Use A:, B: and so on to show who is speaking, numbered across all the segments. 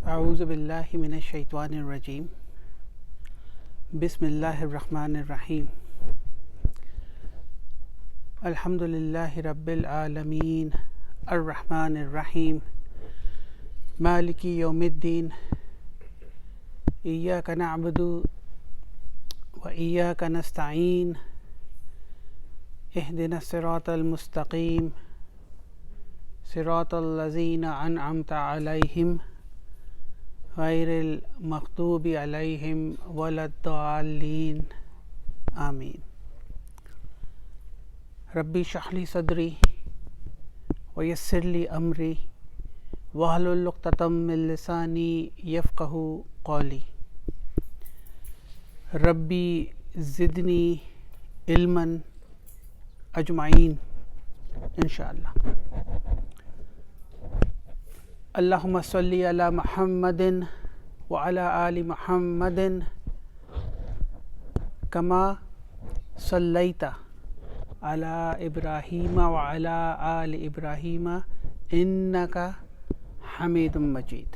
A: أعوذ بالله من الشيطان الرجيم بسم الله الرحمن الرحيم الحمد لله رب العالمين الرحمن الرحيم مالك يوم الدين إياك نعبد وإياك نستعين اهدنا الصراط المستقيم صراط الذين أنعمت عليهم غير المغضوب عليهم ولا الضالين آمين ربي اشرح لي صدري ويسر لي أمري واحلل عقدة من لساني يفقهوا قولي ربي زدني علما أجمعين إن شاء الله اللهم صل على محمد وعلى آل محمد كما صليت على إبراهيم وعلى آل إبراهيم إنك حميد مجيد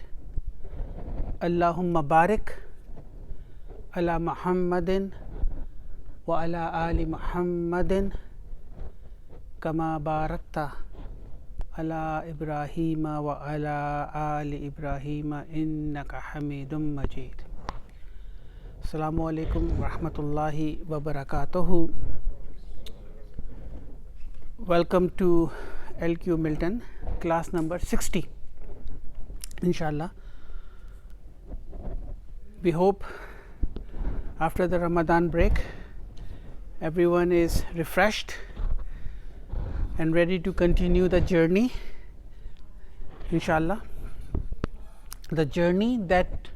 A: اللهم بارك على محمد وعلى آل محمد كما باركت على إبراهيم وعلى آل إبراهيم إنك حميد مجيد السلام عليكم ورحمة الله وبركاته. Welcome to LQ Milton, class number 60. Inshallah, we hope after the Ramadan break everyone is refreshed and ready to continue the journey, inshallah, the journey that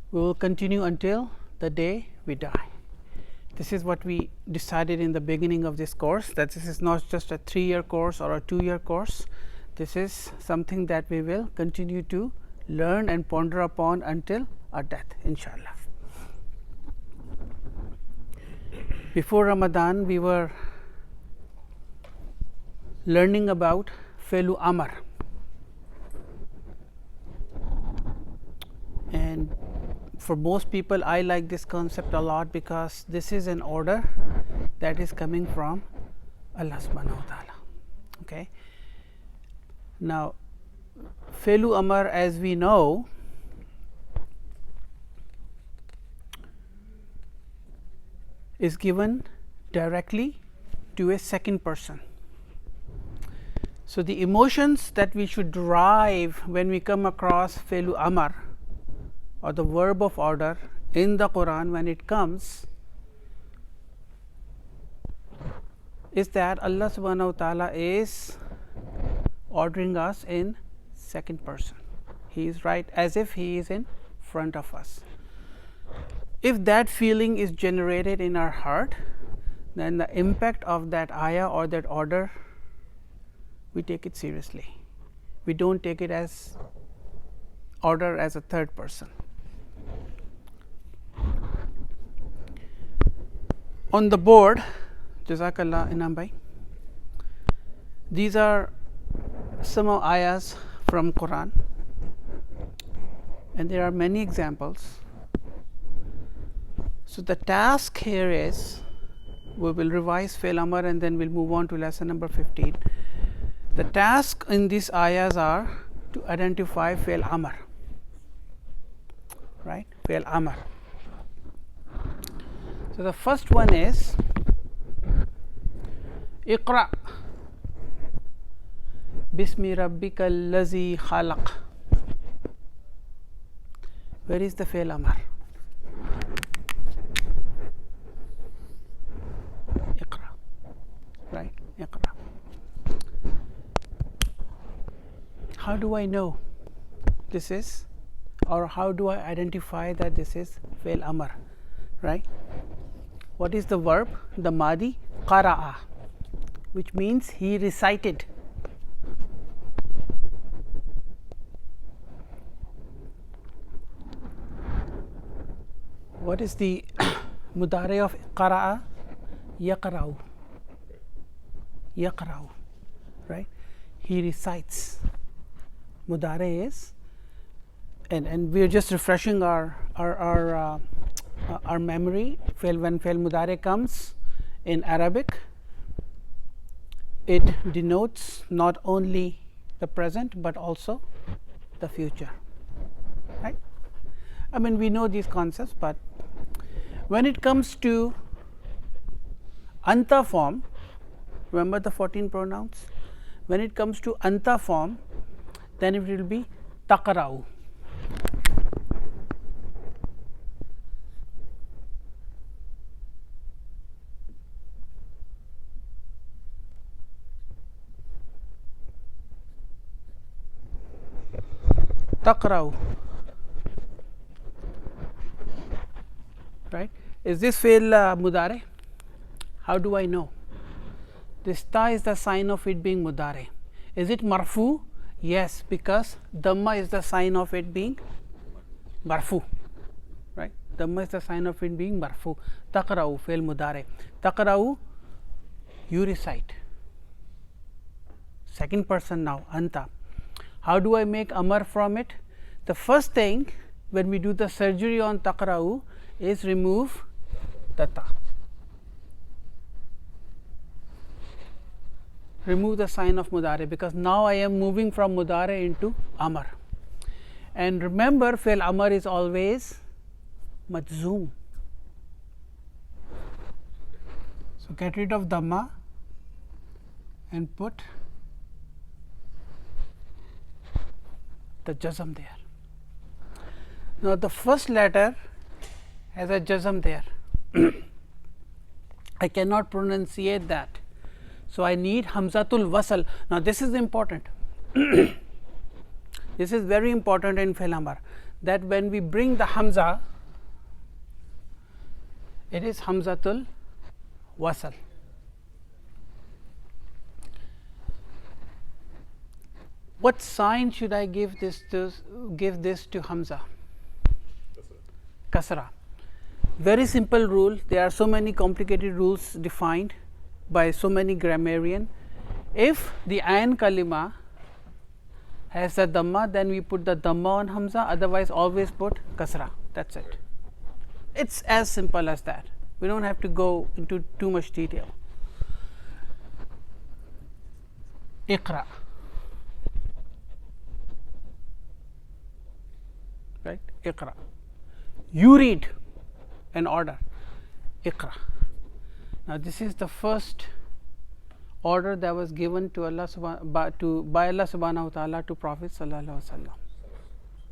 A: we will continue until the day we die. This is what we decided in the beginning of this course, that this is not just a 3-year course or a 2-year course. This is something that we will continue to learn and ponder upon until our death, inshallah. Before Ramadan, we were learning about Fi'lu Amr, and for most people I like this concept a lot because this is an order that is coming from Allah subhanahu wa ta'ala. Okay. Now Fi'lu Amr, as we know, is given directly to a second person. So, the emotions that we should derive when we come across Fi'lu Amr or the verb of order in the Quran when it comes is that Allah subhanahu wa ta'ala is ordering us in second person. He is right as if he is in front of us. If that feeling is generated in our heart, then the impact of that ayah or that order, we take it seriously. We don't take it as order as a third person. On the board, Jazakallah Inam Bhai, these are some of ayahs from Quran, and there are many examples. So the task here is, we will revise Fi'l Amr and then we'll move on to lesson number 15. The task in these ayahs are to identify Fi'l Amr, right? Fi'l Amr. So the first one is Iqra Bismi Rabbika Allazi Khalaq. Where is the Fi'l Amr? Iqra, right? Iqra. How do I know this is, or how do I identify that this is Fi'l Amr, right? What is the verb? The Madi, Qara'a, which means he recited. What is the Mudari of Qara'a? Yaqra'u. Yaqra'u, right? He recites. Mudari is and we are just refreshing our memory. When fi'l mudari comes in Arabic, it denotes not only the present but also the future, right? I mean, we know these concepts, but when it comes to anta form, remember the 14 pronouns? When it comes to anta form, then it will be taqra'u. Taqra'u, right? Is this fi'l mudari? How do I know? This ta is the sign of it being mudari. Is it marfu? Yes, because dhamma is the sign of it being marfu, right? Dhamma is the sign of it being marfu. Taqra'u, fi'l mudari. Taqra'u, you recite. Second person now, anta. How do I make amar from it? The first thing when we do the surgery on taqra'u is remove the ta. Remove the sign of mudari, because now I am moving from mudari into amar. And remember, fi'l amar is always majzoom. So get rid of dhamma and put the jazm there. Now the first letter has a jazm there. I cannot pronunciate that. So I need hamzatul wasl. Now this is important. This is very important in fi'l amar, that when we bring the hamza, it is hamzatul wasl. What sign should I give this to hamza? Kasra. Very simple rule. There are so many complicated rules defined by so many grammarian. If the ayn kalima has a dhamma, then we put the dhamma on hamza, otherwise always put kasra. That's it. It's as simple as that. We don't have to go into too much detail. Iqra, right? Iqra. You read an order. Iqra. Now this is the first order that was given to Allah by Allah subhanahu wa ta'ala to Prophet sallallahu alaihi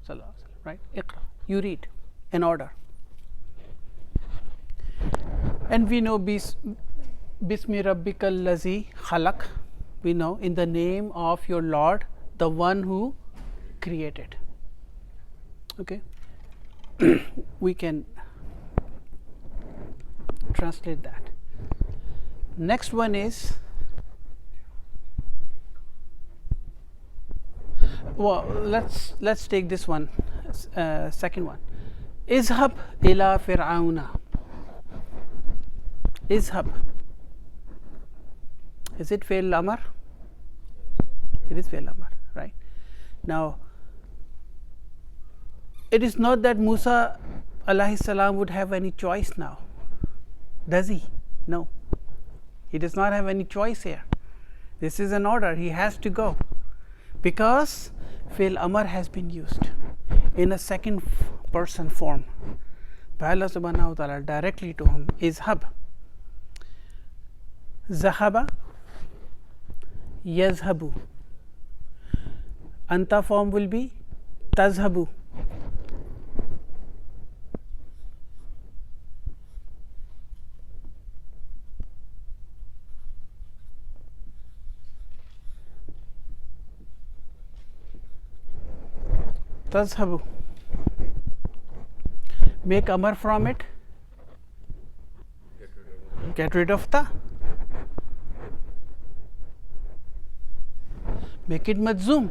A: wasallam, right? Iqra, you read an order. And we know bismi rabbikal lazi khalaq, we know in the name of your Lord, the one who created. Okay. We can translate that. Next one is, well, let's take this one, second one. Izhab ila fir'auna. Izhab. Is it fi'l amar? It is fi'l amar, right? Now it is not that Musa alayhi salam would have any choice now, does he? No, he does not have any choice here. This is an order, he has to go, because fi'l amar has been used in a second person form by Allah subhanahu wa ta'ala directly to him. Izhab. Zahaba, yazhabu. Anta form will be tazhabu. Tazhabu. Make amar from it. Get rid of ta. Make it majzoom.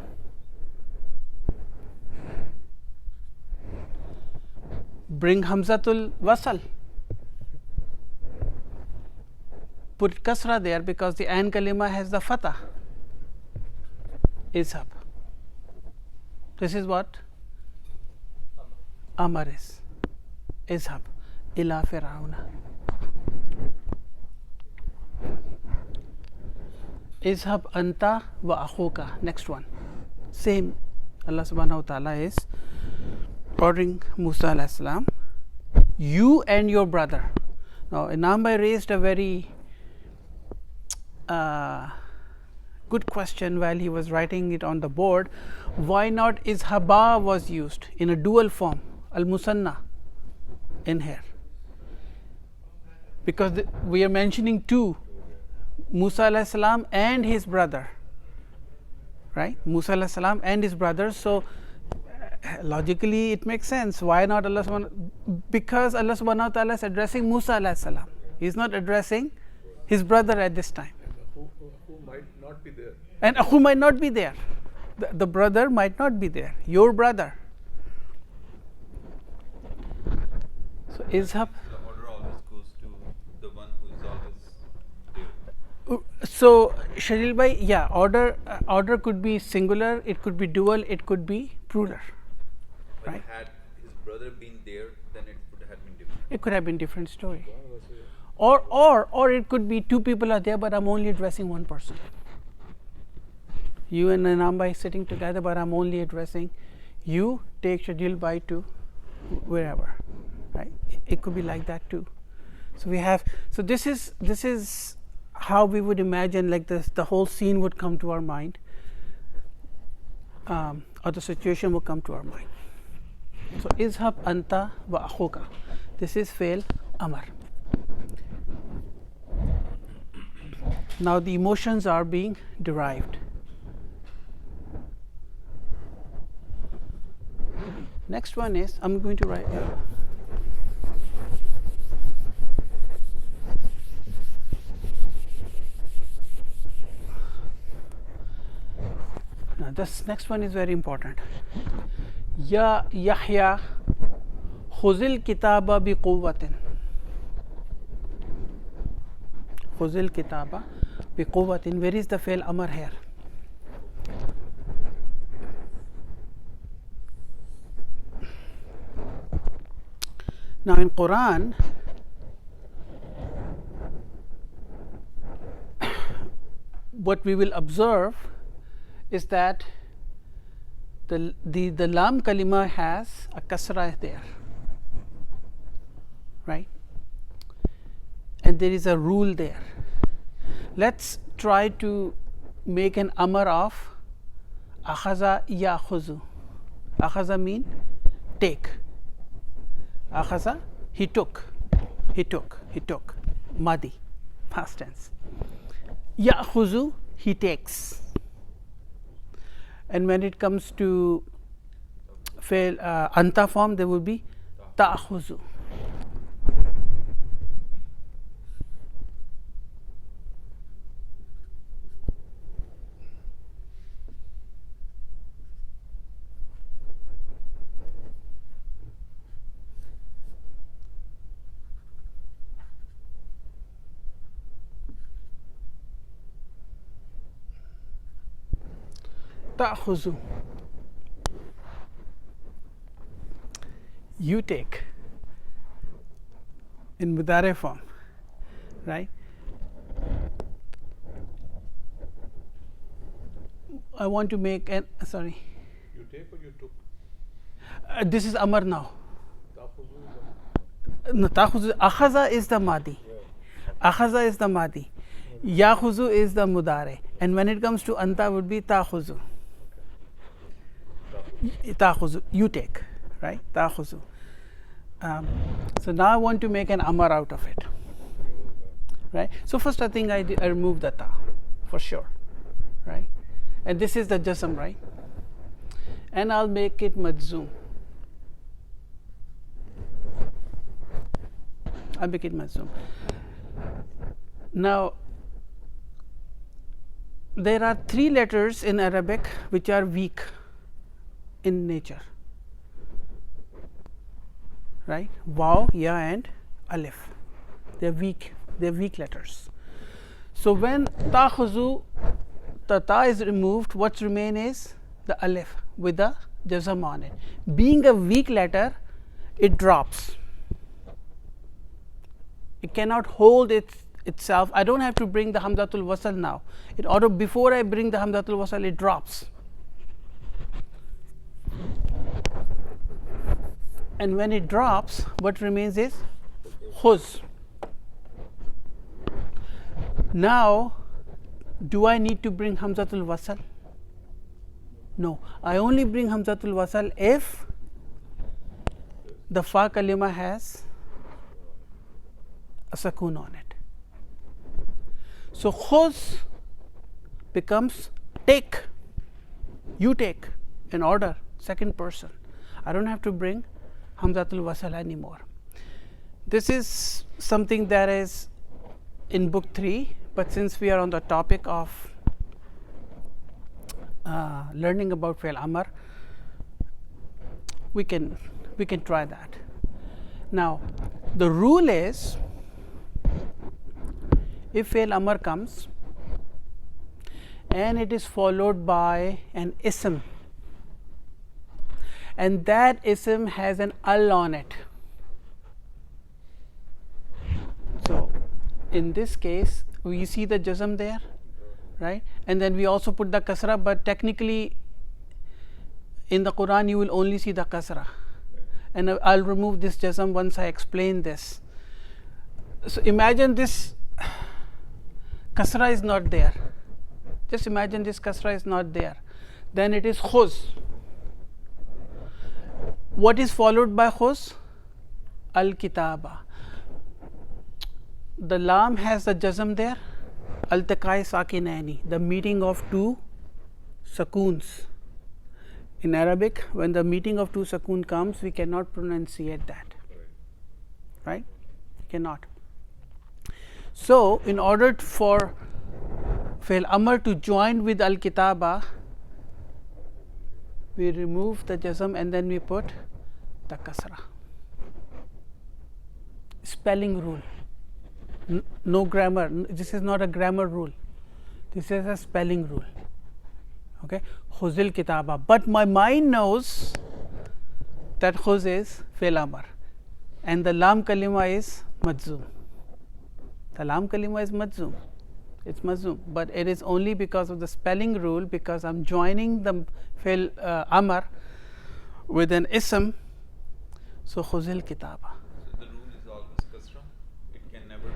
A: Bring hamzatul wasal. Put kasra there because the ayn kalima has the fatah. Izhab. This is what amar is izhab ila Fir'auna. Izhab anta wa akhuka. Next one. Same. Allah subhanahu wa ta'ala is ordering Musa alayhi salam, you and your brother. Now Imam Bhai raised a very good question while he was writing it on the board. Why not izhaba was used in a dual form, al musanna, in here? Because we are mentioning two, Musa alayhi salam and his brother, right? Musa alayhi salam and his brother. So logically it makes sense. Why not Allah subhanahu? Because Allah subhanahu wa ta'ala is addressing Musa alayhi salam. He is not addressing his brother at this time.
B: Who might not be there.
A: And who might not be there. The brother might not be there. Your brother. So izhab.
C: The order always goes to the one who is always there.
A: So Shalil bhai, yeah, order could be singular, it could be dual, it could be plural.
C: But
A: Right.
C: had his brother been there, then it would have been different.
A: It could have been different story. Or it could be two people are there, but I'm only addressing one person. You and Imam Bhai sitting together, but I'm only addressing you. Take Shajil Bhai to wherever, right? It could be like that too. So we have. So this is how we would imagine, like this, the whole scene would come to our mind, or the situation would come to our mind. So izhab anta wa akhuka. This is fail amar. Now the emotions are being derived. Next one is, I'm going to write. Now this next one is very important. Ya Yahya khuzil kitaba bi quwwatin. Khuzil kitaba bi quwwatin. Where is the fail amar here? Now in Quran, what we will observe is that the lam kalima has a kasra there, right? And there is a rule there. Let's try to make an amar of akhaza ya'khuzu. Akhaza mean take. Akhaza, he took. Madi, past tense. Ya'khuzu, he takes. And when it comes to fail anta form, there will be ta'khuzu. Ta'khuzu. You take in mudare form, right? I want to make an sorry.
B: You take or you took?
A: This is amar now.
B: Ta'khuzu
A: No, ta'khuzu. Akhaza is the madi. Akhaza is the madi. Ya'khuzu is the mudare. And when it comes to anta, would be ta'khuzu. Ta'khuzu, you take, right? Ta'khuzu. So now I want to make an amar out of it, right? So first I think I remove the ta for sure, right? And this is the jasm, right? And I'll make it majzoom. I'll make it majzoom. Now there are three letters in Arabic which are weak in nature, right? Waw, ya, and alif. They're weak letters. So when ta'khuzu, the ta is removed, what's remain is the alif with the jazm on it. Being a weak letter, it drops. It cannot hold itself. I don't have to bring the Hamzatul Wasl now. Before I bring the Hamzatul Wasl, it drops. And when it drops, what remains is khuz. Now, do I need to bring Hamzatul Wasl? No. I only bring Hamzatul Wasl if the fa kalima has a sakun on it. So khuz becomes take. You take, in order, second person. I don't have to bring Hamzatul Wasl anymore. This is something that is in book 3, but since we are on the topic of learning about Fi'l Amr, we can try that. Now, the rule is, if Fi'l Amr comes and it is followed by an ism, and that ism has an al on it. So, in this case, we see the jazm there, right? And then we also put the kasra, but technically in the Quran you will only see the kasra. And I'll remove this jazm once I explain this. So, imagine this kasra is not there. Just imagine this kasra is not there. Then it is khuz. What is followed by khuz? Al-kitaba. The lam has the jazm there. Al-taqai sakinaini, the meeting of two sakoons. In Arabic, when the meeting of two sakoon comes, we cannot pronunciate that. Right? We cannot. So, in order for Fi'l Amr to join with Al-kitaba, we remove the jazm and then we put the kasra. Spelling rule. No grammar. This is not a grammar rule. This is a spelling rule. Okay? Khuzil kitaba. But my mind knows that khuz is Fi'l Amr and the lam kalima is majzoom. The lam kalima is majzoom. It's majzoom, but it is only because of the spelling rule, because I'm joining the Fi'l Amr with an ism. So khuzil kitaba.
C: So the rule is always kasra. It can never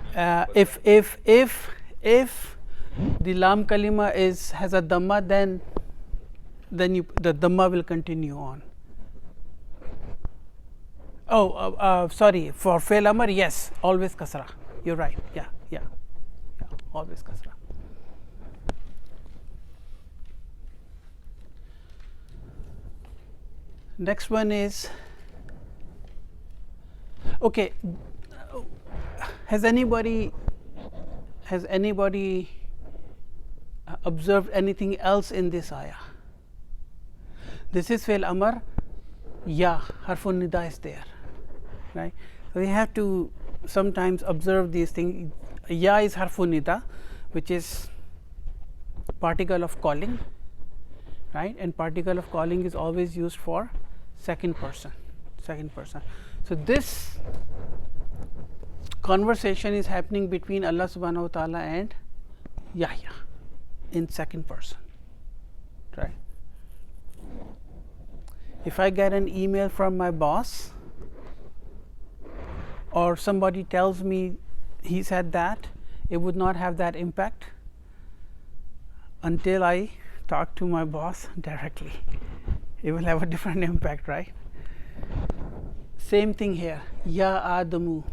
C: be.
A: If the lam kalima has a dhamma, then the dhamma will continue on. Sorry, for Fi'l Amr, yes, always kasra. You're right. Yeah, always kasra. Next one is, okay, has anybody observed anything else in this ayah? This is Fi'l Amr, ya, harfun nida is there, right? So we have to sometimes observe these things. Ya is harfun nida, which is particle of calling, right? And particle of calling is always used for second person. So this conversation is happening between Allah subhanahu wa ta'ala and Yahya in second person, right? If I get an email from my boss, or somebody tells me he said that, it would not have that impact until I talk to my boss directly. It will have a different impact, right? Same thing here. Ya Adamu.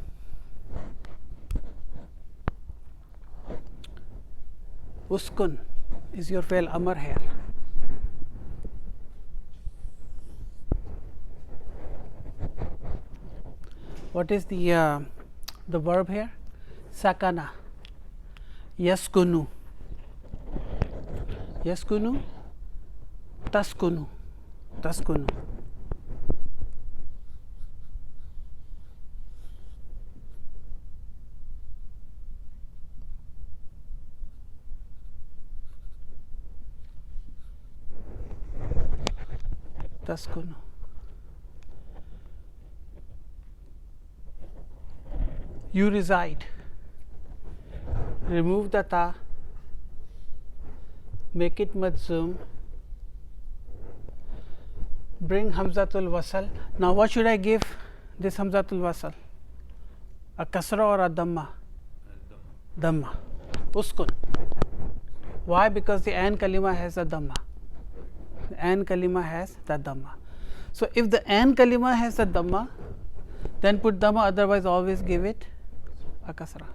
A: Uskun is your Fi'l Amr here. What is the verb here? Sakana. Yaskunu. Yaskunu. Taskunu. Taskunu. Taskunu. you reside. Remove the ta, make it majzoom, bring hamzatul wasal. Now what should I give this hamzatul wasal? A kasra or a dhamma? Dhamma. Uskun. Why? Because the an kalima has a dhamma. The an kalima has the dhamma. So if the an kalima has a dhamma, then put dhamma, otherwise always give it a kasra.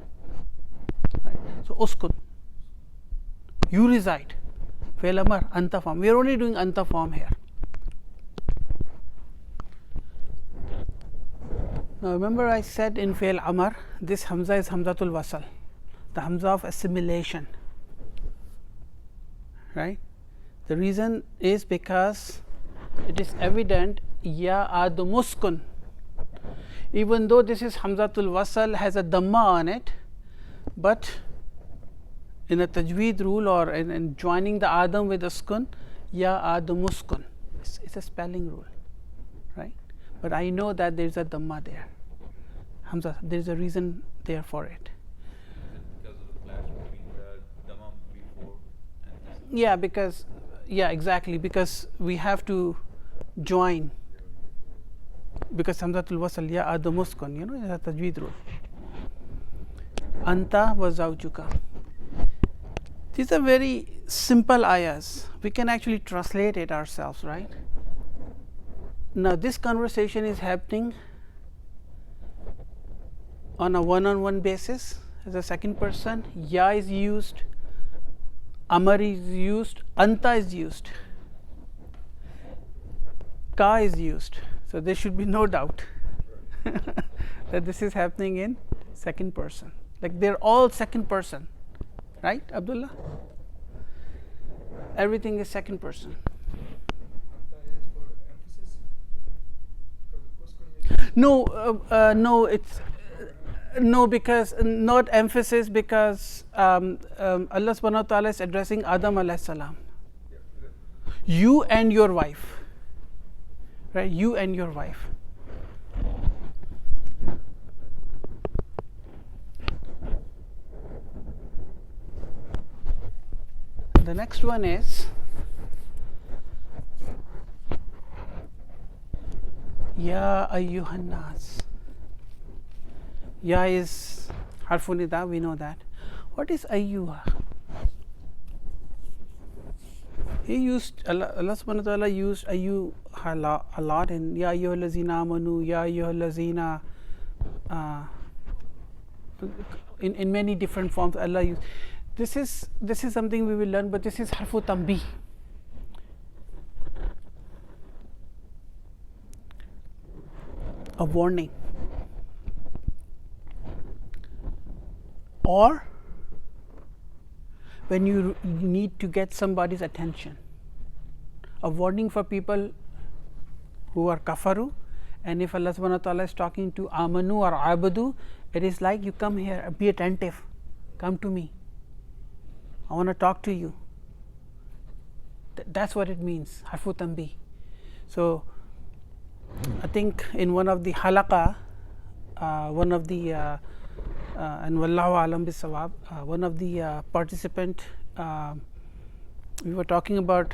A: Right? So uskun. You reside. Fail amar, anta form. We are only doing anta form here. Now remember I said in fail amar, this hamza is hamzatul wasal, the hamza of assimilation. Right? The reason is because it is evident ya adu muskun. Even though this is hamzatul wasal, has a dhamma on it, but in a tajweed rule or in joining the adam with a skun, ya adu muskun. It's a spelling rule, right? But I know that there is a dhamma there. Hamza, there is a reason there for it.
C: Is it because of the clash between the dhamma before and this?
A: Yeah, because exactly, because we have to join, because hamzatul wasl ya adu muskun, is a tajweed rule. Anta wa zawjuka. These are very simple ayahs. We can actually translate it ourselves, right? Now this conversation is happening on a one-on-one basis as a second person. Ya is used, amar is used, anta is used, ka is used. So there should be no doubt that this is happening in second person. Like they're all second person, right, Abdullah? Everything is second person. No, it's no, because not emphasis, because Allah subhanahu wa ta'ala is addressing Adam alayhi salam. You and your wife, right? You and your wife. The next one is Ya ayyuhan nas. Ya is harfun nida, we know that. What is ayyuha? He used Allah subhanahu wa ta'ala used ayyuha a lot in Ya ayyuhallazina amanu, Ya ayyuhallazina, in many different forms Allah used. This is something we will learn, but this is harfu tanbih. A warning, or when you need to get somebody's attention. A warning for people who are kafaru, and if Allah subhanahu wa ta'ala is talking to amanu or abadu, it is like, you come here, be attentive, come to me, I want to talk to you. That's what it means, harfu tanbih. So I think in one of the halaqa, one of the and wallahu alam bisawab, one of the participant, we were talking about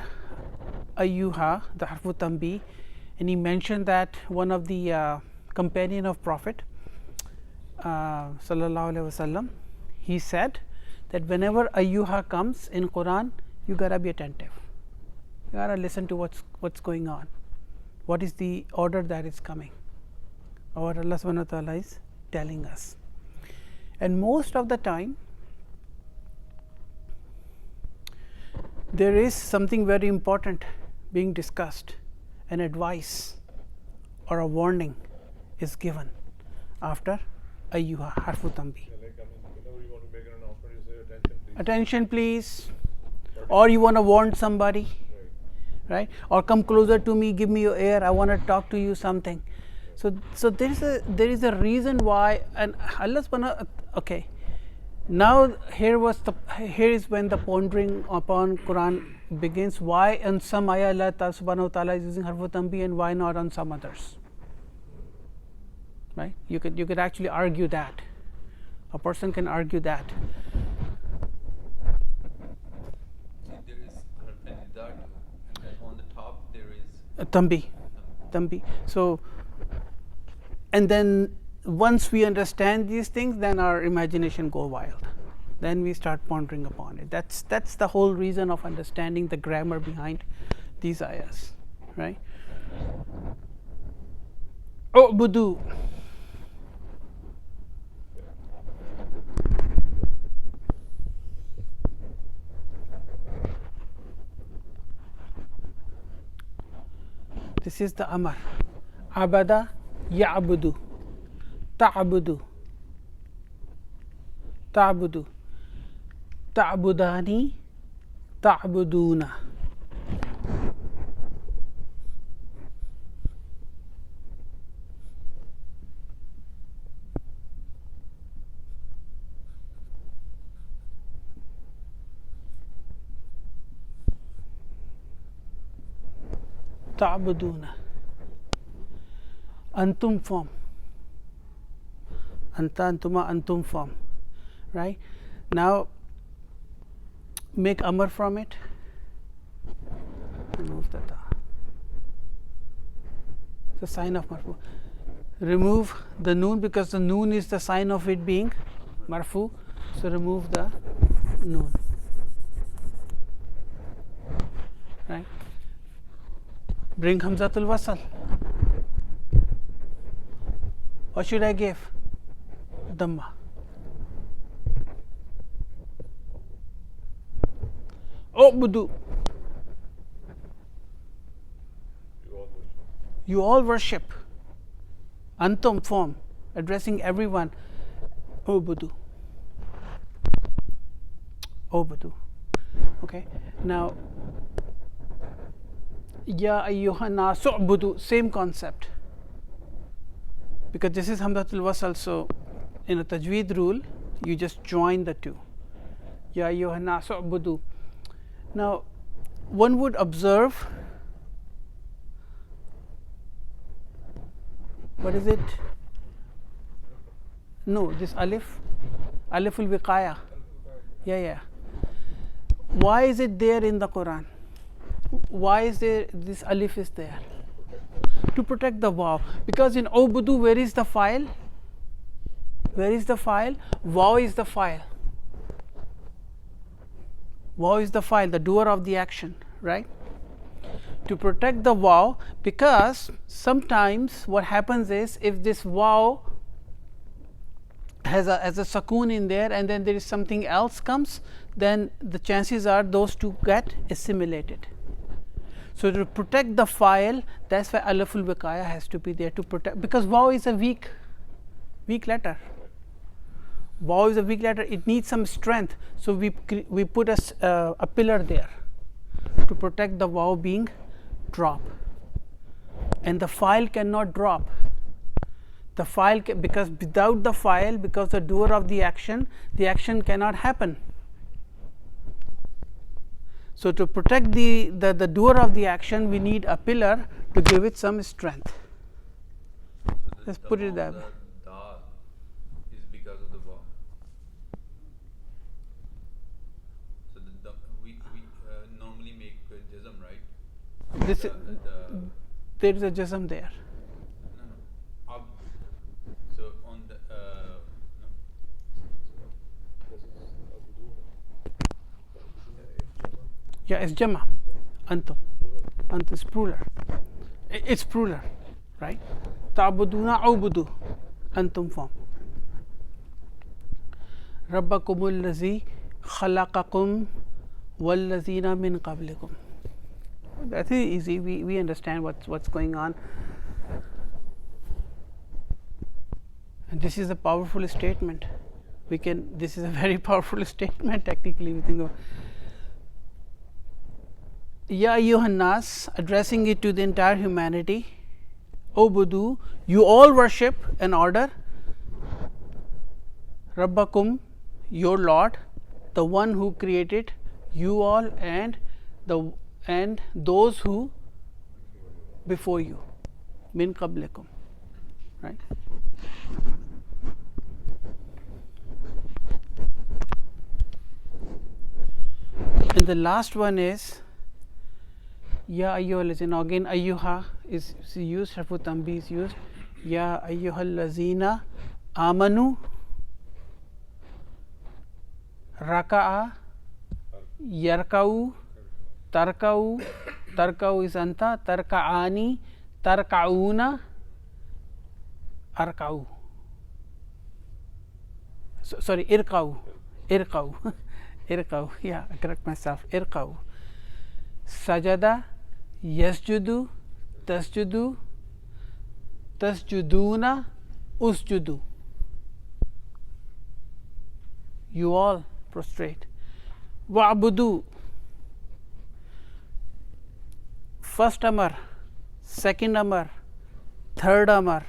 A: ayyuha, the harfu tanbih, and he mentioned that one of the companion of Prophet sallallahu alaihi wasallam, he said that whenever ayyuha comes in Quran, you gotta be attentive, you gotta listen to what's going on, what is the order that is coming, or what Allah subhanahu wa ta'ala is telling us. And most of the time there is something very important being discussed, an advice or a warning is given after ayyuha, harfu tanbih.
B: Like, whenever you want to make an announcement, you say
A: Attention please, or you want to warn somebody, right? Or come closer to me, give me your ear, I want to talk to you something. So there is a reason why, and Allah subhanahu, okay, now here is when the pondering upon Quran begins. Why on some ayah Allah subhanahu wa ta'ala is using harfu tanbih and why not on some others, right? You could actually argue that, A person can argue that.
C: See, there is harf nida too, and then on the top there is
A: Tambi. So, and then once we understand these things, then our imagination go wild. Then we start pondering upon it. That's the whole reason of understanding the grammar behind these ayahs, right? U'budu. This is the amar. Abada ya'budu. Ta'budu. Ta'budu. Ta'budani. Ta'buduna. Ta'buduna. Antum form. Anta, antuma, antum form. Right? Now, make amar from it. Remove the ta. It's a sign of marfu. Remove the noon because the noon is the sign of it being marfu. So remove the noon. Right? Bring hamzatul wasal. What should I give? Dhamma. U'budu. You all worship. Antum form, addressing everyone. U'budu. U'budu. Okay. Now, Ya ayyuhan nas u'budu, same concept. Because this is hamzatul wasal, so in a tajweed rule, you just join the two. Ya ayyuhan nas u'budu. Now, one would observe, what is it? No, this alif, aliful wiqaya. Yeah. Why is it there in the Quran? Why is there this alif is there? To protect the waw. Because in ubudu, where is the file? Where is the file? Waw is the file. Waw is the file, the doer of the action, right? To protect the waw, because sometimes what happens is if this waw has a sakoon in there and then there is something else comes, then the chances are those two get assimilated. So to protect the file, that's why aliful wiqaya has to be there to protect, because waw is a weak letter. Waw is a weak letter, it needs some strength, so we put a pillar there to protect the waw being dropped, and the file cannot drop. The file because without the file, because the doer of the action cannot happen. So to protect the doer of the action, we need a pillar to give it some strength.
C: so
A: Let's put it that way.
C: The dal is because of the waw. So we normally make jazm, right?
A: This there is a jazm there.
C: No. Ab. So on the no.
A: Yeah, it's jama. Antum. Antum is plural. It's plural, right? Ta'buduna ubudu. Antum form. Rabbakumul lazi khalaqakum wallazina min qablikum. That is easy. We understand what's going on. And this is a powerful statement. This is a very powerful statement technically. We think of Ya ayyuhan nas, addressing it to the entire humanity. Ubudu, you all worship and order. Rabbakum, your Lord, the one who created you all and those who before you, min qablikum, right? and the last one is Ya ayyuhallazina. Again, ayyuha is used, harfu tanbih is used. Ya ayyuhallazina amanu, raka'a, yarka'u, tarka'u. Tarka'u is anta, tarka'ani, tarka'una, arka'u. Sorry, irqa'u. Irqa'u. Irqa'u. Yeah, I correct myself. Irqa'u. Sajada, yasjudu, tasjudu, tasjuduna, usjudu. You all prostrate. Wa'budu. First amar, second amar, third amar,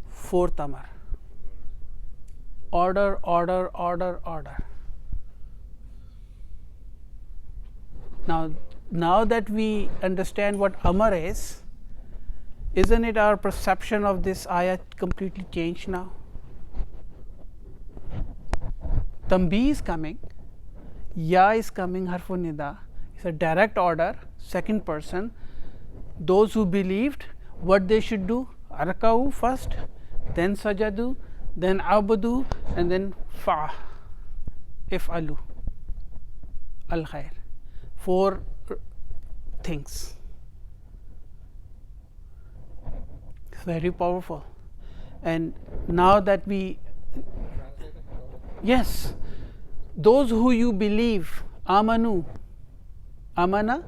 A: fourth amar. Order, order, order, order. Now that we understand what amar is, isn't it our perception of this ayat completely changed now? Tanbih is coming, ya is coming, harfun nida. It's a direct order, second person. Those who believed, what they should do? Arka'u first, then sajadu, then abudu, and then if'alu al khair. 4 things. Very powerful. And now that we, yes, those who you believe, amanu, amana,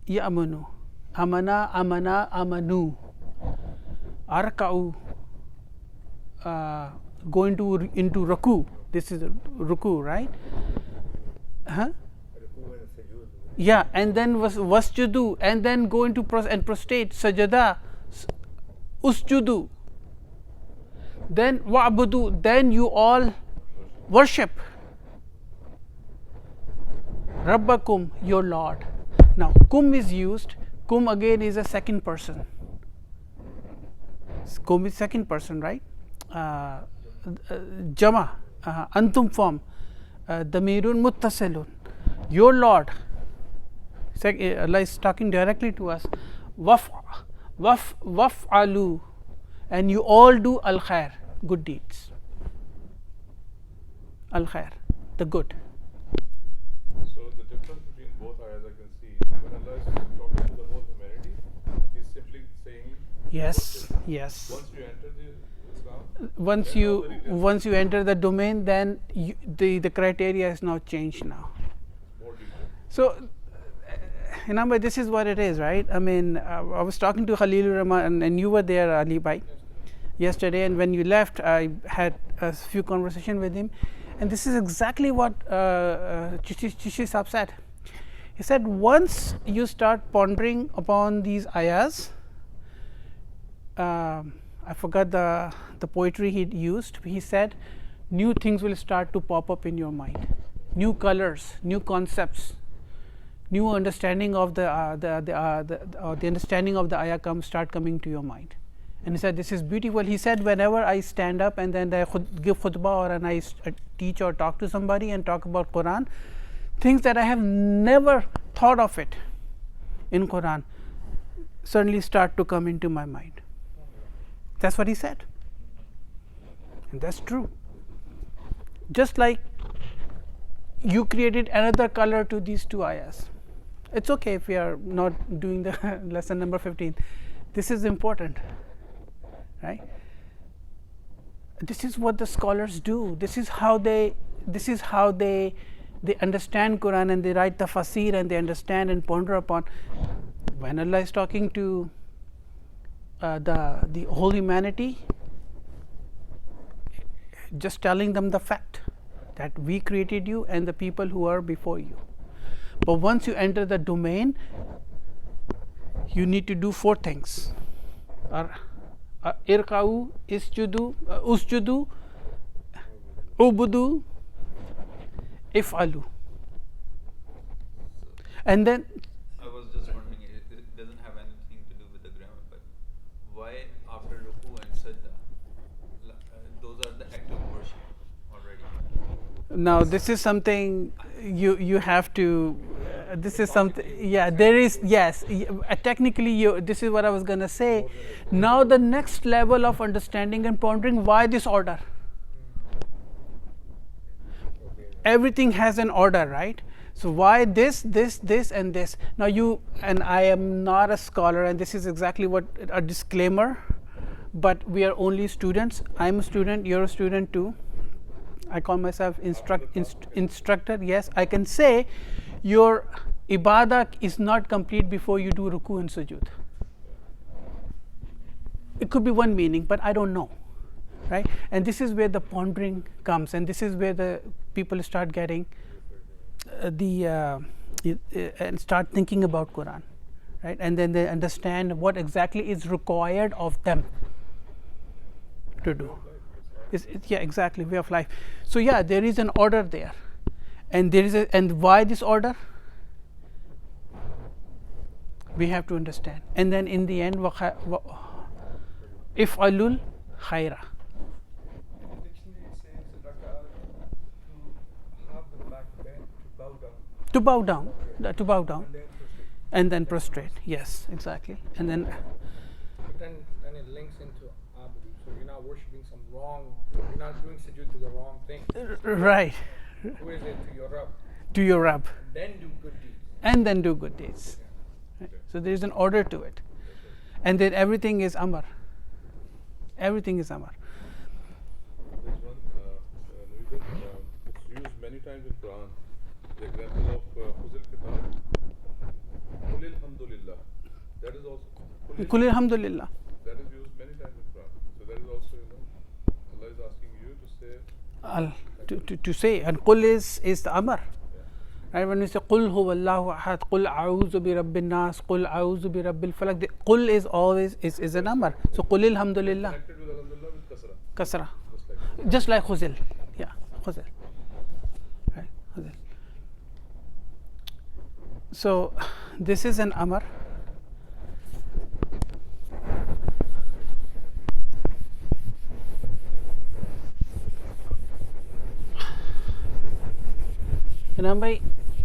A: ya'manu, amana, amana, amanu, arka'u, go into ruku. This is ruku, right? Huh? Yeah, and then wasjudu, and then go into and prostrate, sajada, usjudu, then wa'budu, then you all worship Rabbakum, your Lord. Now, kum is used. Kum again is a second person. Kum is second person, right? Jama, antum form, damirun muttasilun. Your Lord. Allah is talking directly to us. Waf'alu, and you all do al khair, good deeds. Al khair, the good.
B: So the difference between both ayahs I can see, when Allah is talking to the whole humanity, He's simply saying,
A: Yes,
B: worship.
A: yes.
B: Once you enter the Islam,
A: Once
B: then
A: you
B: all the details
A: once you enter the domain, then the criteria is now changed now.
B: more detailed.
A: So, remember, this is what it is, right? I mean, I was talking to Khalilur Rahman, and you were there, Ali Bhai, yesterday, and when you left, I had a few conversation with him, and this is exactly what Chishi Saab said. He said, once you start pondering upon these ayahs, I forgot the poetry he used. He said, new things will start to pop up in your mind, new colors, new concepts, new understanding of the understanding of the ayah start coming to your mind. And he said, this is beautiful. He said, whenever I stand up and then I give khutbah, or and I teach or talk to somebody and talk about Quran, things that I have never thought of it in Quran suddenly start to come into my mind. That's what he said, and that's true. Just like you created another color to these two ayahs. It's okay if we are not doing the lesson number 15. This is important, right? This is what the scholars do. This is how they understand Quran, and they write the tafsir, and they understand and ponder upon. When Allah is talking to the whole humanity, just telling them the fact that we created you and the people who are before you. But once you enter the domain, you need to do 4 things. Irqa'u, usjudu, ubudu, if'alu. And then
C: I was just wondering, it doesn't have anything to do with the grammar, but why after ruku and sajda? Those are the act of worship already.
A: now this is something you have to. This is something. Yeah, there is. Yes, technically, this is what I was gonna say. Now the next level of understanding and pondering, why this order? Everything has an order, right? So why this, and this? Now you and I am not a scholar, and this is exactly what a disclaimer. But we are only students. I'm a student. You're a student too. I call myself instructor. Yes, I can say your ibadah is not complete before you do ruku and sujood. It could be one meaning, but I don't know, right? And this is where the pondering comes, and this is where the people start getting and start thinking about Quran, right? And then they understand what exactly is required of them to do. Yeah, exactly, way of life. So yeah, there is an order there, and and why this order? We have to understand. And then in the end, if alul khaira.
D: In the dictionary it says rak'at to have the back bent, to bow down.
A: To bow down,
D: And then prostrate.
A: and then prostrate. Yes, exactly. And then
D: But then it links into abudu. So you're not worshipping some wrong, you're not doing sujood to the wrong thing.
A: right
D: Who is it? To your Rabb.
A: to your Rabb,
D: Then do good deeds.
A: and then do good deeds. Right? So there is an order to it, and then everything is amar. Everything is amar.
B: There's one, Nuruddin, it's used many times in Quran. The example of Huzil Kitab, Qul Alhamdulillah. That is also
A: Kul alhamdulillah.
B: that is used many times in Quran. So that is also, Allah is asking you to say
A: To say, and Qul is the amar. Right? When we say Qul huwallahu ahad, Qul a'udhu bi rabbin nas, Qul a'udhu bi rabbil falak, the Qul is always is an amar. So Qul alhamdulillah,
B: connected with Alhamdulillah with kasra,
A: kasra,
B: just like that.
A: just like Khuzil. Yeah, Khuzil. Right, Khuzil. So this is an amar. Anambai,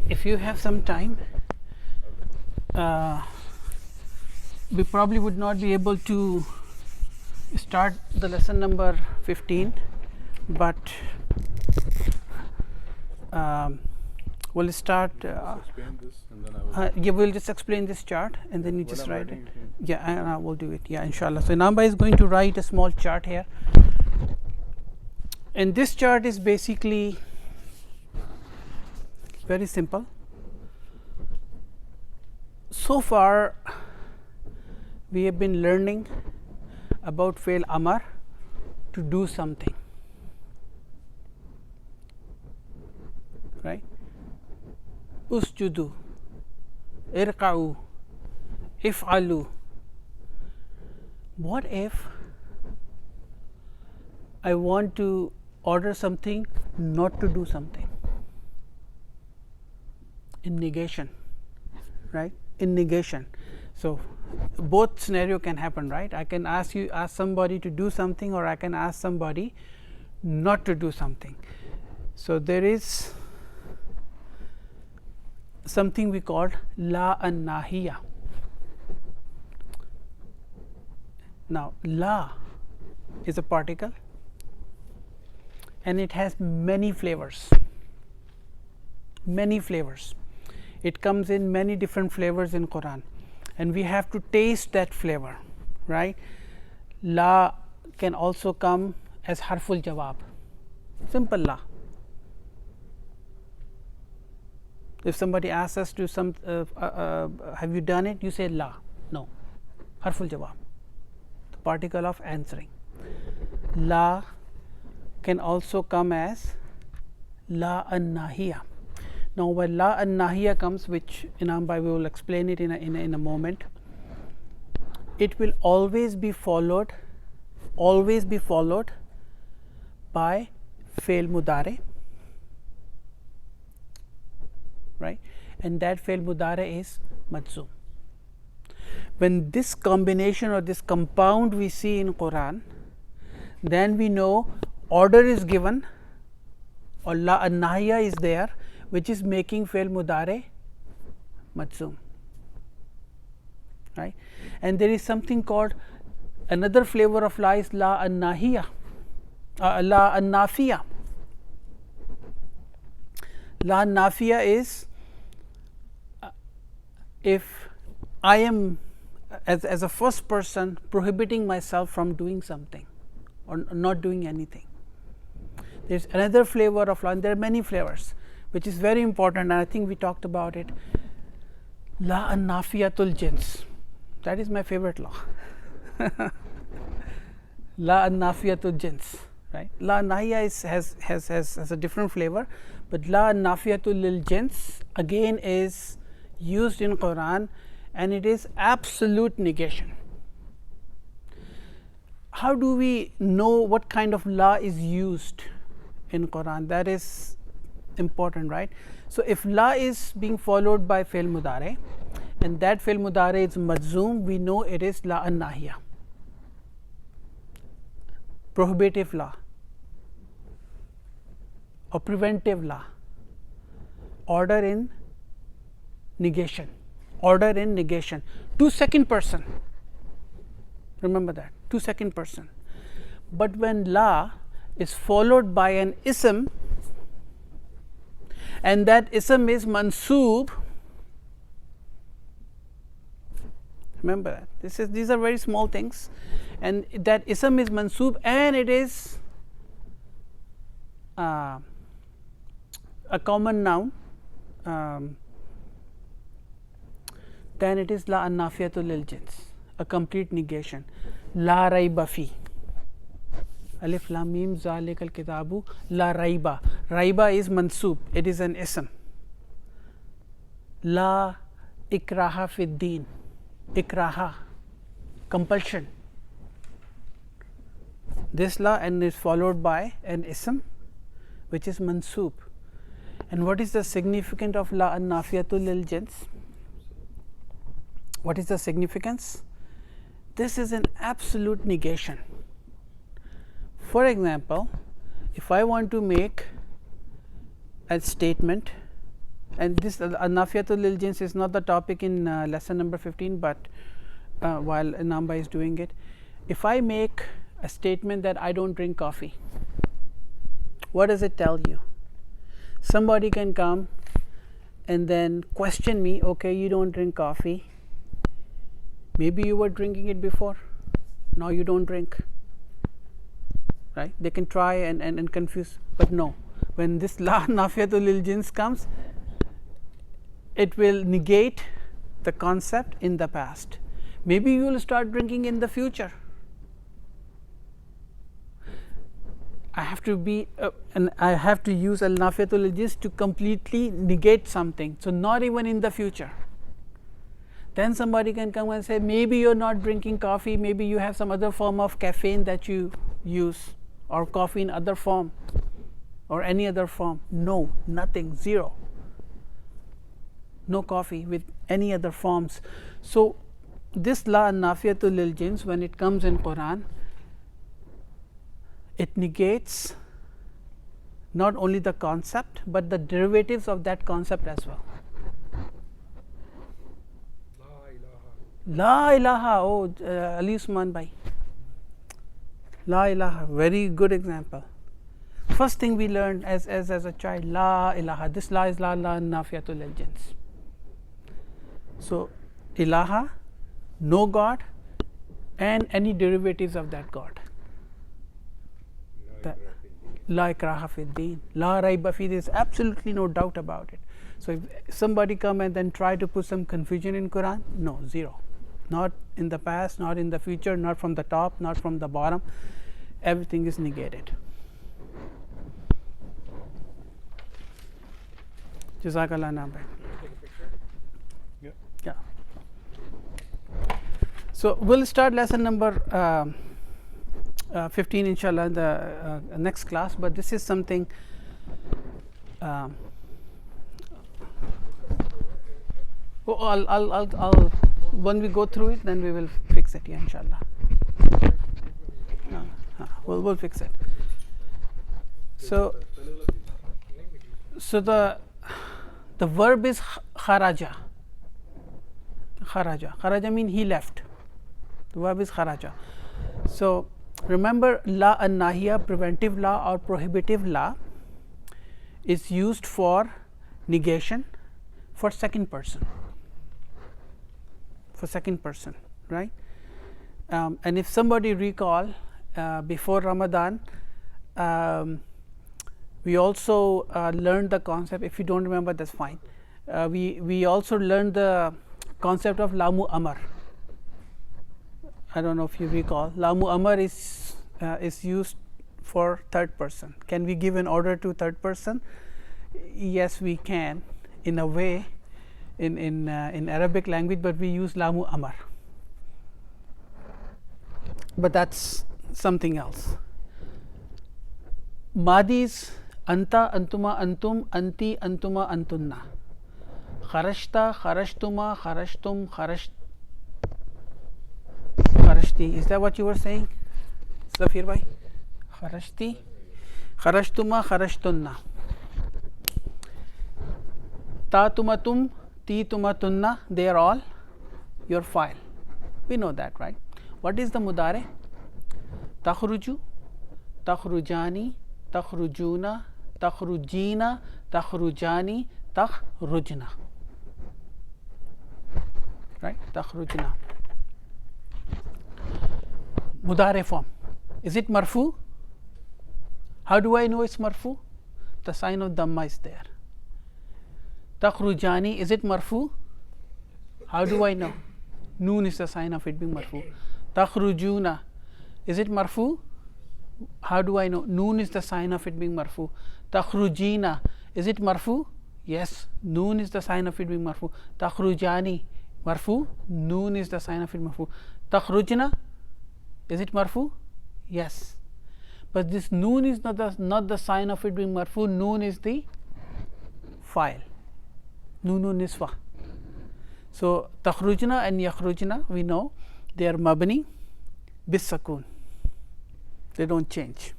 A: if you have some time, we probably would not be able to start the lesson number 15, but we'll start.
B: Explain this and then I will.
A: Yeah, we'll just explain this chart, and then you
B: When
A: just
B: I'm
A: write it.
B: writing, you can-
A: Yeah, and I will do it. Yeah, inshallah. So Namba is going to write a small chart here, and this chart is basically very simple. So far, we have been learning about fail amar, to do something, right? Usjudu, irqa'u, if'alu. What if I want to order something, not to do something? In negation, right? In negation. So both scenario can happen, right? I can ask somebody to do something, or I can ask somebody not to do something. So there is something we call la an nahiya. Now la is a particle, and it has many flavors. Many flavors. It comes in many different flavors in Quran, and we have to taste that flavor, right? La can also come as harful jawab, simple la. If somebody asks us to have you done it, you say la, no, harful jawab, the particle of answering. La can also come as la an nahiya. Now, when la an nahiya comes, which Inam Bhai will explain it in a moment, it will always be followed by fail mudare, right? And that fail mudare is majzoom. When this combination or this compound we see in Quran, then we know order is given, or la an nahiya is there, which is making fi'l mudare majzoom, right? And there is something called, another flavor of la is la an-nahiya, la an-nafiya. La an-nafiya is if I am as a first person prohibiting myself from doing something or not doing anything. There is another flavor of law, and there are many flavors, which is very important, and I think we talked about it. La an-nafiyatul jins, that is my favorite law. La an-nafiyatul jins, right? La an-nahiya has a different flavor, but la an-nafiyatul lil jins again is used in Quran, and it is absolute negation. How do we know what kind of la is used in Quran? That is important, right? So if la is being followed by fi'l mudare, and that fi'l mudare is majzoom, we know it is la an-nahiya, prohibitive law or preventive law, order in negation, order in negation, to second person, remember that, to second person. But when la is followed by an ism, and that ism is mansoob, remember that these are very small things, and that ism is mansoob and it is a common noun, then it is la an-nafiyatul lil jins, a complete negation. La raiba fi, alif lam mim zalikal kitabu la raiba, raiba is mansoob, it is an ism. La ikraha fid deen, ikraha, compulsion, this la and is followed by an ism which is mansoob. And what is the significance of la an-nafiyatul lil jins? What is the significance? This is an absolute negation. For example, if I want to make a statement, and this an-nafiyatul lil jins is not the topic in lesson number 15, but while Namba is doing it, if I make a statement that I don't drink coffee, what does it tell you? Somebody can come and then question me, okay, you don't drink coffee, maybe you were drinking it before, now you don't drink, right? They can try and confuse, but no, when this la nafiyatul lil jins comes, it will negate the concept in the past. Maybe you will start drinking in the future. I have to be and I have to use al nafiyatul lil jins to completely negate something, so not even in the future. Then somebody can come and say, maybe you're not drinking coffee, maybe you have some other form of caffeine that you use, or coffee in other form, or any other form. No, nothing, zero. No coffee with any other forms. So this la an-nafiyatul lil jins, when it comes in Quran, it negates not only the concept but the derivatives of that concept as well. La ilaha, oh Ali Usman bhai, la ilaha, very good example. First thing we learned as a child, la ilaha, this la is la nafiyatul lil jins. So ilaha, no God, and any derivatives of that God. La ikraha fid deen, la raiba fi, there is absolutely no doubt about it. So if somebody come and then try to put some confusion in Quran, no, zero. Not in the past, not in the future, not from the top, not from the bottom, everything is negated. Jazakallah Namba. Yeah. So we'll start lesson number 15 inshallah in the next class, but this is something I'll when we go through it, then we will fix it, yeah, inshallah. We'll fix it. So the the verb is kharaja. Kharaja means he left. The verb is kharaja. So remember, la an nahiya, preventive law or prohibitive law, is used for negation for second person. For second person, right? And if somebody recall, before Ramadan, we also learned the concept. If you don't remember, that's fine. We also learned the concept of lamu amar. I don't know if you recall. Lamu amar is used for third person. Can we give an order to third person? Yes, we can, in a way, in Arabic language, but we use lamu amar. But that's something else. Madi is anta, antuma, antum, anti, antuma, antunna. Kharashta, kharashtuma, kharashtum, kharashti. Is that what you were saying, Safir bhai? Kharashti, kharashtuma, kharashtunna. Ta tumatum, ti tumatunna, they are all your file. We know that, right? What is the mudare? Takhruju, takhrujani, takhrujuna, takhrujina, takhrujani, takhrujna. Right? Takhrujna. Mudare form. Is it marfu? How do I know it's marfu? The sign of dhamma is there. Takhrujani, is it marfu? How do I know? Noon is the sign of it being marfu. Takhrujuna, is it marfu? How do I know? Noon is the sign of it being marfu. Takhrujina, is it marfu? Yes, noon is the sign of it being marfu. Takhrujani, marfu? Noon is the sign of it marfu. Takhrujna, is it marfu? Yes, but this noon is not the sign of it being marfu. Noon is the file. Noonu niswa. So takhrujna and yakhrujna, we know they are mabni bis sakun. They don't change.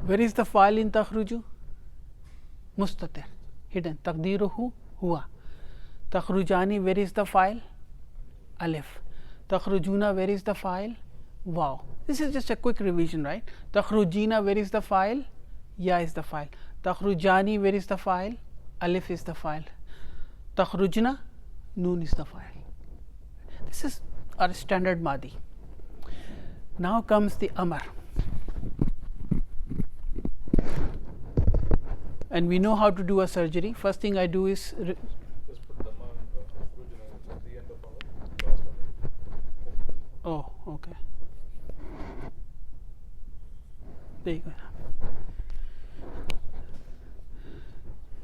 A: Where is the file in takhruju? Mustatir, hidden. Taqdiruhu huwa. Takhrujani, where is the file? Alif. Takhrujuna, where is the file? Wow. This is just a quick revision, right? Takhrujina, where is the file? Ya is the file. Takhrujani, where is the file? Alif is the file. Takhrujna, noon is the file. This is our standard Madi. Now comes the Amar. And we know how to do a surgery. First thing I do is
B: Just put dhamma at the end of our last one.
A: oh, okay. There you go.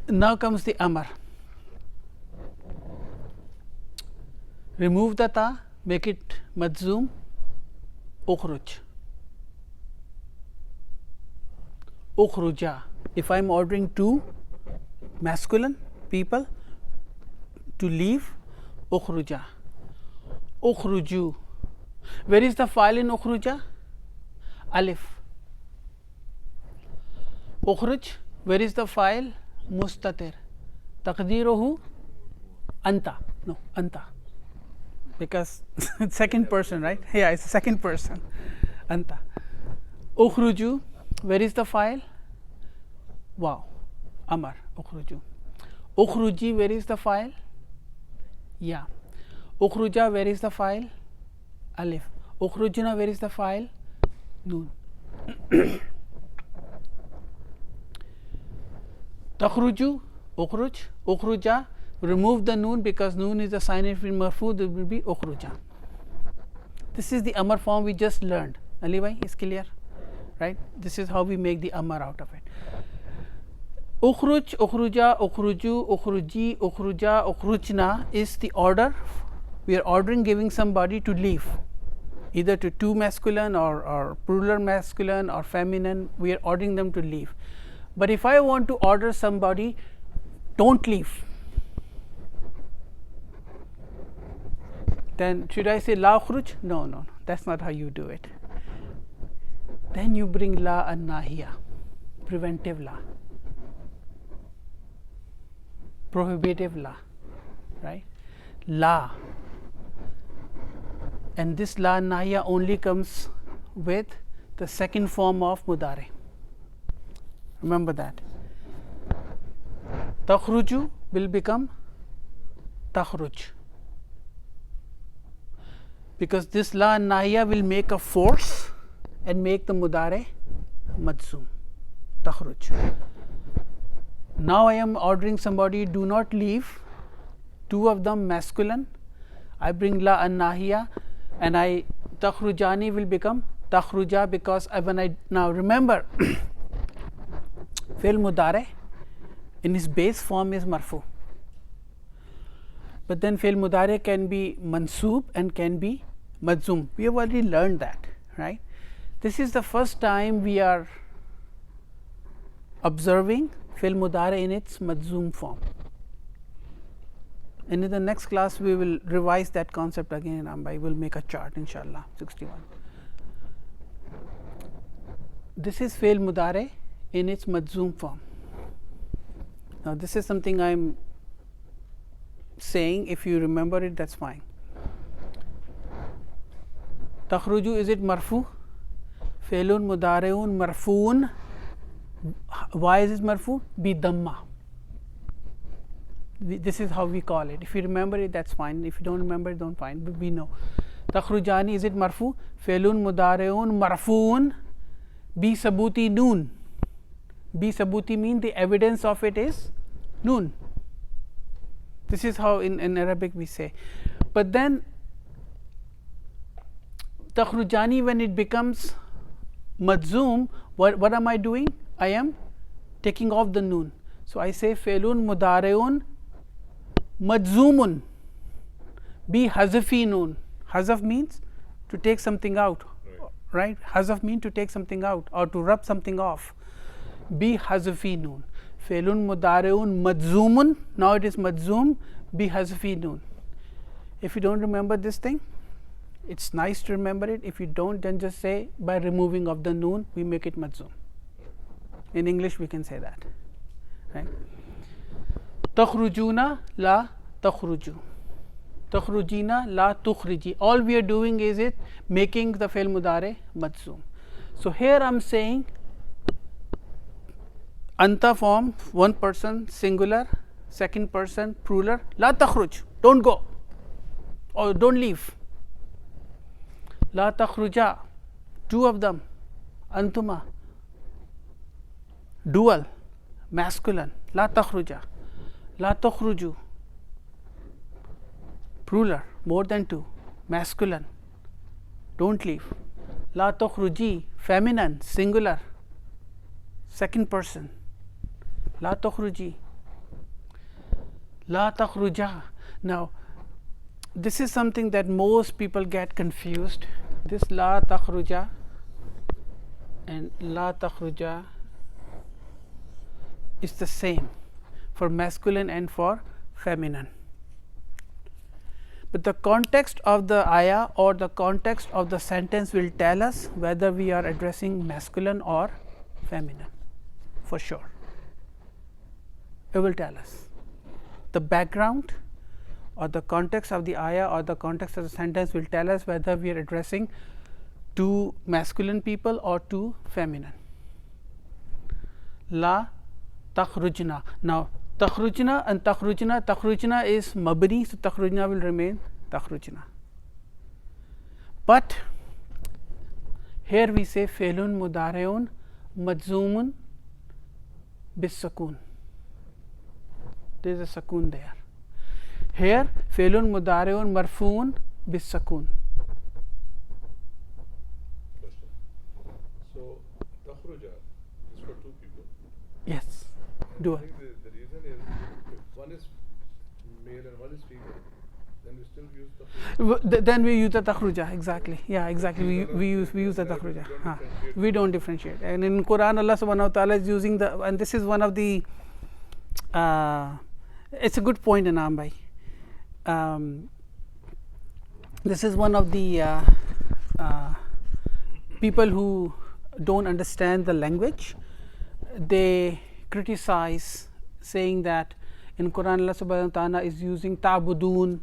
A: Now comes the Amar. Remove the ta, make it madzum, ukhruj. Ukhruja. If I am ordering two masculine people to leave, ukhruja. Ukhruju. Where is the file in ukhruja? Alif. Ukhruj. Where is the file? Mustatir. Taqdiruhu anta. No, anta. Because it's second person, right? Yeah, it's second person. Anta. Ukhruju. Where is the file? Wow. Amar. Ukhruju. Ukhruji. Where is the file? Yeah. Ukhruja. Where is the file? Alif. Ukhrujna. Where is the file? Noon. Takhruju, ukhruj, ukhruja, remove the noon because noon is the sign of marfu, there will be ukhruja. This is the Amar form we just learned. Ali bhai, is clear? Right? This is how we make the Amar out of it. Ukhruj, ukhruja, ukhruju, ukhruji, ukhruja, ukhrujna is the order. We are ordering, giving somebody to leave, either to two masculine or plural masculine or feminine. We are ordering them to leave. But if I want to order somebody, don't leave, then should I say la ukhruj? No, no, that's not how you do it. Then you bring la an nahiya. preventive law, prohibitive law, right? La. And this la nahiya only comes with the second form of mudare. Remember that. Takhruju will become takhruj, because this la nahiya will make a force and make the mudare majzoom, takhruj. Now I am ordering somebody, do not leave, two of them masculine. I bring la an nahiya, and I takhrujani will become takhruja, because when I now remember fi'l mudare in its base form is marfu, but then fi'l mudare can be mansoob and can be majzoom. We have already learned that, right? This is the first time we are observing fi'l mudare in its majzoom form, and in the next class we will revise that concept again. I will make a chart, inshallah. 61. This is fi'l mudare in its majzoom form. Now this is something I am saying. If you remember it, that's fine. Takhruju, is it marfu? Fi'lun mudareun marfuun. Why is it marfu? Bi damma. This is how we call it. If you remember it, that's fine. If you don't remember it, don't fine. But we know. Takhrujani, is it marfu? Fi'lun mudareun marfuun bi sabuti noon. Bi sabuti mean the evidence of it is noon. This is how in Arabic we say. But then takhrujani, when it becomes majzoom, what am I doing? I am taking off the noon. So I say fi'lun mudareun majzoomun bi hazfi noon. Hazaf means to take something out, right? Hazaf means to take something out or to rub something off. Bi hazfi noon. Fi'lun mudareun majzoomun. Now it is majzoom bi hazfi noon. If you don't remember this thing, it's nice to remember it. If you don't, then just say by removing of the noon we make it majzoom. In English we can say that, right? Takhrujuna la takhruju. Takhrujina la tukhriji. All we are doing is it making the fi'l mudare majzoom. So here I am saying anta form, one person singular, second person plural, la takhruj, don't go or don't leave. La takhruja, two of them, antuma, dual, masculine, la takhruja. La takhruju, plural, more than two, masculine, don't leave. La takhruji, feminine, singular, second person, la takhruji. La takhruja. Now this is something that most people get confused. This la takhruja and la takhruja is the same for masculine and for feminine, but the context of the ayah or the context of the sentence will tell us whether we are addressing masculine or feminine, for sure. It will tell us the background or the context of the ayah or the context of the sentence will tell us whether we are addressing to masculine people or to feminine. La takhrujna. Now takhrujna and takhrujna is mabni, so takhrujna will remain takhrujna. But here we say fi'lun mudareun majzoomun bis sakun. There is a sakun there. Here fi'lun mudareun marfuun bis sakun.
B: Question. So takhruja is for two people.
A: Yes,
B: And
A: dual.
B: I think the reason is if one is male and one is female, then we still use takhruja.
A: Then we use the takhruja, exactly. Yeah, exactly. We use the takhruja. We don't differentiate. And in Quran, Allah subhanahu wa ta'ala is using the, and this is one of the, it's a good point, Anam bhai. This is one of the people who don't understand the language. they criticize, saying that in Quran Allah subhanahu wa ta'ala is using ta'budun,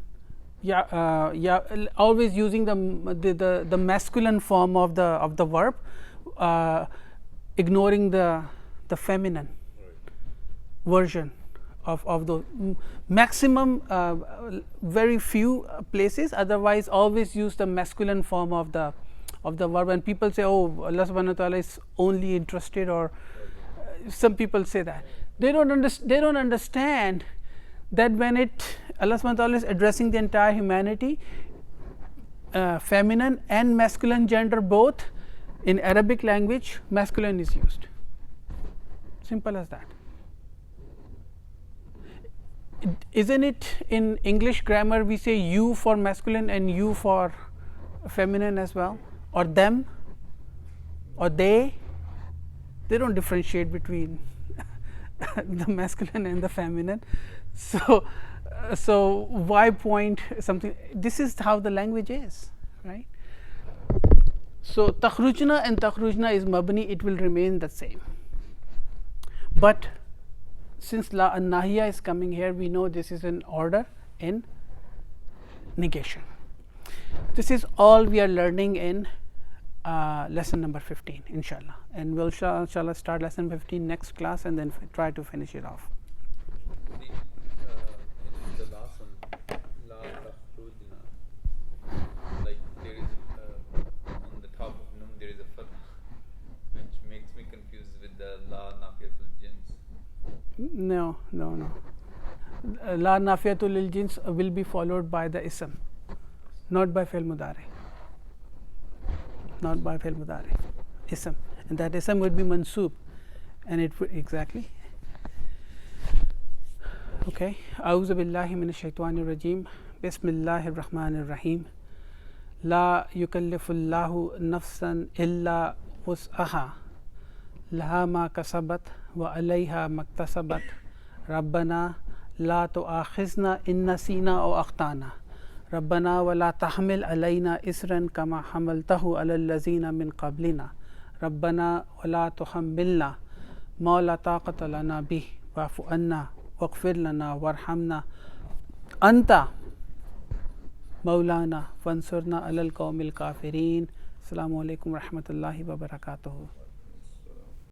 A: always using the masculine form of the verb, ignoring the feminine version of the maximum, very few places, otherwise always use the masculine form of the verb. And people say, oh, Allah subhanahu wa ta'ala is only interested, or some people say that. They don't understand that when Allah subhanahu wa ta'ala is addressing the entire humanity, feminine and masculine gender both, in Arabic language masculine is used. Simple as that. Isn't it in English grammar we say you for masculine and you for feminine as well, or them or they? They don't differentiate between the masculine and the feminine. So why point something? This is how the language is, right? So takhrujna and takhrujna is mabni, it will remain the same. But since la an-nahiya is coming here, we know this is an order in negation. This is all we are learning in lesson number 15, inshallah, and we'll inshallah start lesson 15 next class and then try to finish it off.
C: In the last one, la takhrujna, like there is on the top of nun there is a fath, which makes me confused with the la nafiyatul jins.
A: No. La nafiyatul lil jins will be followed by the ism, not by fi'l mudari. Not by fi'l mudari, ism, and that ism would be mansoob, and it would exactly. Okay. A'udhu billahi minash shaitanir rajim. Bismillahir rahmanir rahim. La yukallifullahu nafsan illa wus'aha. Laha ma kasabat wa alayha maktasabat. Rabbana la tu'akhizna in nasina aw akhtana. ربنا ولا تحمل علينا إسرا كما حملته على الذين من قبلنا ربنا ولا تحملنا ما لا طاقة لنا به واعف عنا واغفر لنا وارحمنا أنت مولانا فانصرنا على القوم الكافرين. السلام عليكم ورحمة الله وبركاته.